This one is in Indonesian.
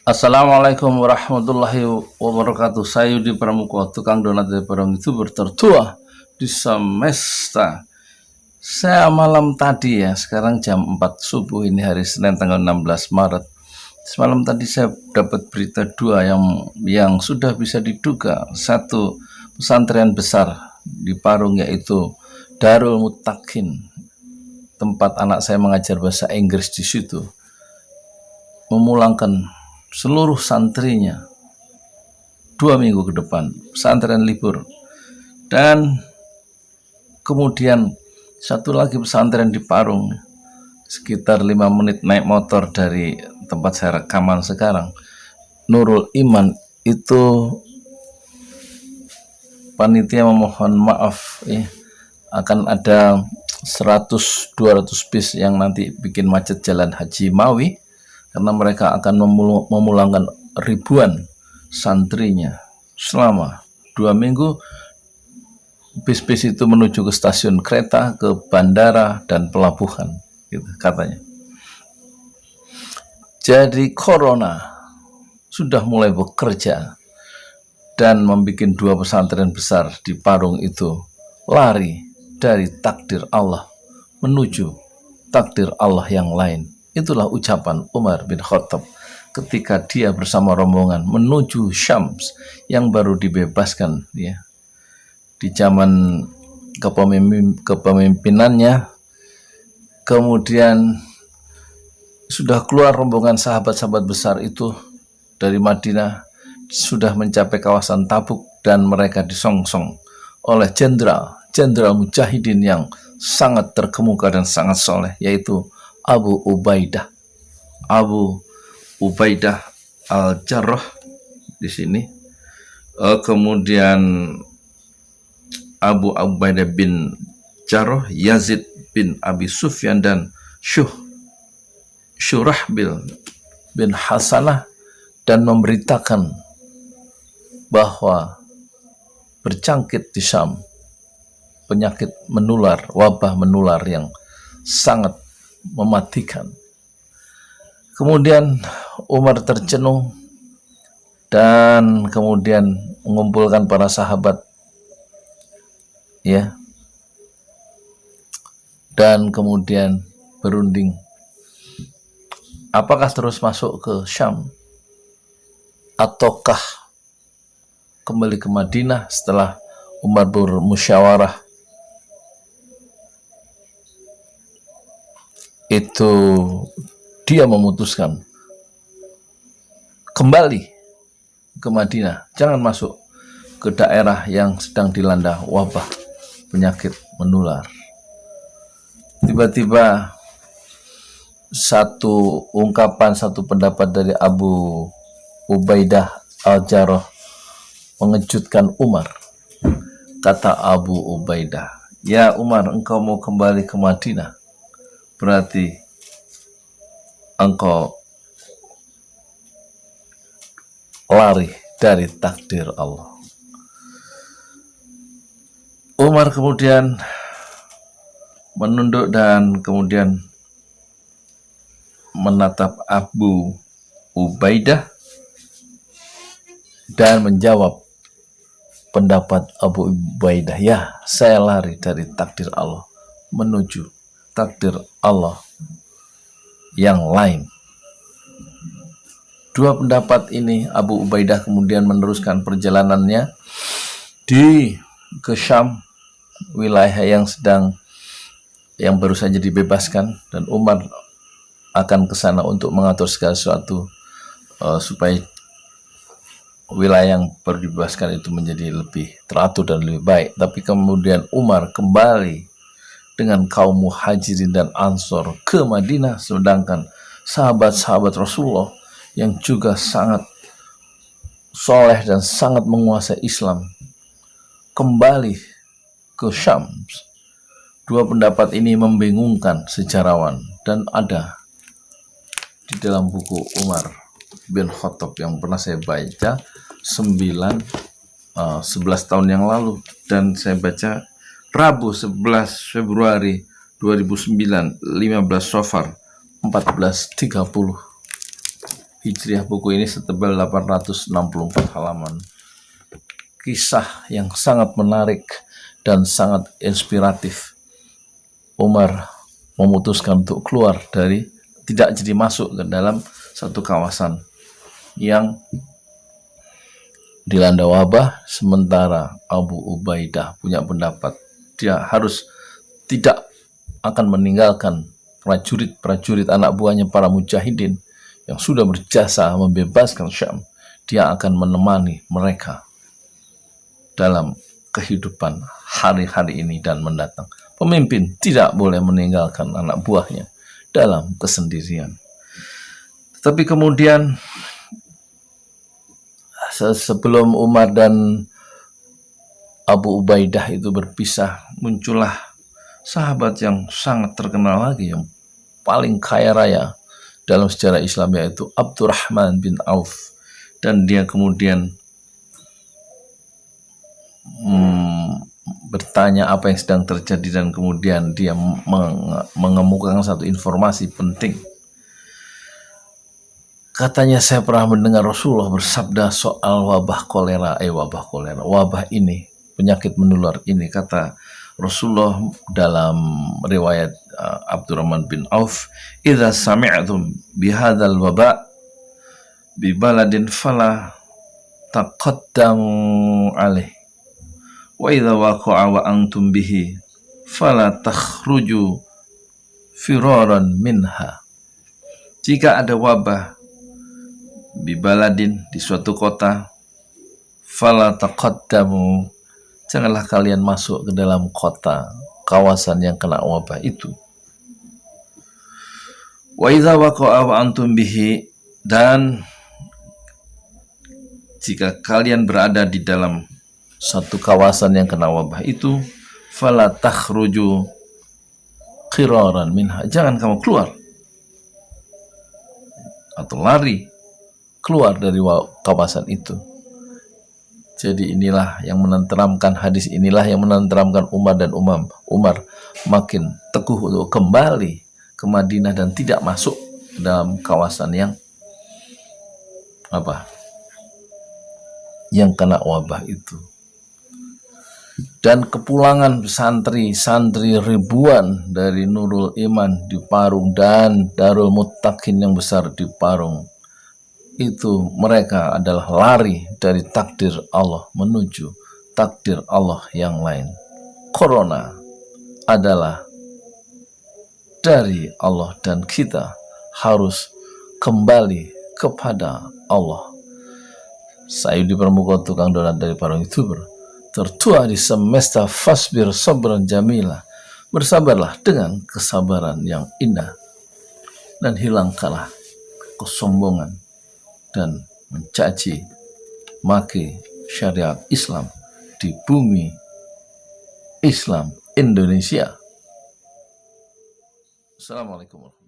Assalamualaikum warahmatullahi wabarakatuh. Saya Yudi Pramuko, tukang donat dari Parang YouTuber tertua di semesta. Saya malam tadi ya, sekarang jam 4 subuh ini hari Senin tanggal 16 Maret. Semalam tadi saya dapat berita dua yang sudah bisa diduga. Satu, pesantren besar di Parung yaitu Darul Mutakin, tempat anak saya mengajar bahasa Inggris di situ, memulangkan seluruh santrinya 2 minggu ke depan, pesantren libur. Dan kemudian satu lagi pesantren di Parung, sekitar 5 menit naik motor dari tempat saya rekaman sekarang, Nurul Iman, itu panitia memohon maaf ya, akan ada 100-200 bis yang nanti bikin macet jalan Haji Mawi, karena mereka akan memulangkan ribuan santrinya selama 2 minggu. Bis-bis itu menuju ke stasiun kereta, ke bandara, dan pelabuhan, gitu katanya. Jadi Corona sudah mulai bekerja dan membuat 2 pesantren besar di Parung itu lari dari takdir Allah menuju takdir Allah yang lain. Itulah ucapan Umar bin Khattab ketika dia bersama rombongan menuju Syams yang baru dibebaskan ya, di zaman kepemimpinannya. Kemudian sudah keluar rombongan sahabat-sahabat besar itu dari Madinah, sudah mencapai kawasan Tabuk, dan mereka disongsong oleh jenderal mujahidin yang sangat terkemuka dan sangat soleh, yaitu Abu Ubaidah Al-Jarrah di sini. Kemudian Abu Ubaidah bin Jarrah, Yazid bin Abi Sufyan, dan Syurahbil bin Hasanah, dan memberitakan bahwa berjangkit di Syam penyakit menular, wabah menular yang sangat mematikan. Kemudian Umar tercenung dan kemudian mengumpulkan para sahabat ya, dan kemudian berunding apakah terus masuk ke Syam ataukah kembali ke Madinah. Setelah Umar bermusyawarah, itu dia memutuskan kembali ke Madinah, jangan masuk ke daerah yang sedang dilanda wabah penyakit menular. Tiba-tiba satu ungkapan, satu pendapat dari Abu Ubaidah Al-Jarrah mengejutkan Umar. Kata Abu Ubaidah, "Ya Umar, engkau mau kembali ke Madinah, berarti engkau lari dari takdir Allah." Umar kemudian menunduk dan kemudian menatap Abu Ubaidah dan menjawab pendapat Abu Ubaidah, "Ya, saya lari dari takdir Allah menuju takdir Allah yang lain." 2 pendapat ini Abu Ubaidah kemudian meneruskan perjalanannya ke Syam, wilayah yang baru saja dibebaskan, dan Umar akan ke sana untuk mengatur segala sesuatu supaya wilayah yang baru dibebaskan itu menjadi lebih teratur dan lebih baik. Tapi kemudian Umar kembali dengan kaum muhajirin dan ansor ke Madinah, sedangkan sahabat-sahabat Rasulullah yang juga sangat soleh dan sangat menguasai Islam kembali ke Syam. 2 pendapat ini membingungkan sejarawan, dan ada di dalam buku Umar bin Khattab yang pernah saya baca 11 tahun yang lalu, dan saya baca Rabu 11 Februari 2009, 15 Safar 1430. Hijriah. Buku ini setebal 864 halaman. Kisah yang sangat menarik dan sangat inspiratif. Umar memutuskan untuk keluar dari, tidak jadi masuk ke dalam satu kawasan yang dilanda wabah, sementara Abu Ubaidah punya pendapat dia harus tidak akan meninggalkan prajurit-prajurit anak buahnya, para mujahidin yang sudah berjasa membebaskan Syam. Dia akan menemani mereka dalam kehidupan hari-hari ini dan mendatang. Pemimpin tidak boleh meninggalkan anak buahnya dalam kesendirian. Tetapi kemudian sebelum Umar dan Abu Ubaidah itu berpisah, muncullah sahabat yang sangat terkenal lagi, yang paling kaya raya dalam sejarah Islam, yaitu Abdurrahman bin Auf. Dan dia kemudian bertanya apa yang sedang terjadi, dan kemudian dia mengemukakan satu informasi penting. Katanya, saya pernah mendengar Rasulullah bersabda soal wabah kolera, wabah ini, penyakit menular ini. Kata Rasulullah dalam riwayat Abdurrahman bin Auf, "Idza sami'tum bihadzal waba' bi baladin fala taqaddamu alaih, wa idza waqa'a wa antum bihi fala takhruju firaran minha." Jika ada wabah bibaladin, di suatu kota, fala taqaddamu, janganlah kalian masuk ke dalam kota, kawasan yang kena wabah itu. Wa idza waqa'a wa antum bihi, dan jika kalian berada di dalam satu kawasan yang kena wabah itu, fala takhruju qiraran minha, jangan kamu keluar atau lari keluar dari kawasan itu. Jadi inilah yang menenteramkan, hadis inilah yang menenteramkan Umar dan Umar makin teguh untuk kembali ke Madinah dan tidak masuk dalam kawasan yang kena wabah itu. Dan kepulangan santri ribuan dari Nurul Iman di Parung dan Darul Muttaqin yang besar di Parung, itu mereka adalah lari dari takdir Allah menuju takdir Allah yang lain. Corona adalah dari Allah dan kita harus kembali kepada Allah. Saya Yudi Pramuka, tukang donat dari Parung YouTuber, tertua di semesta fasbir sabran jamila. Bersabarlah dengan kesabaran yang indah, dan hilangkanlah kesombongan dan mencaci maki syariat Islam di bumi Islam Indonesia. Assalamualaikum warahmatullahi wabarakatuh.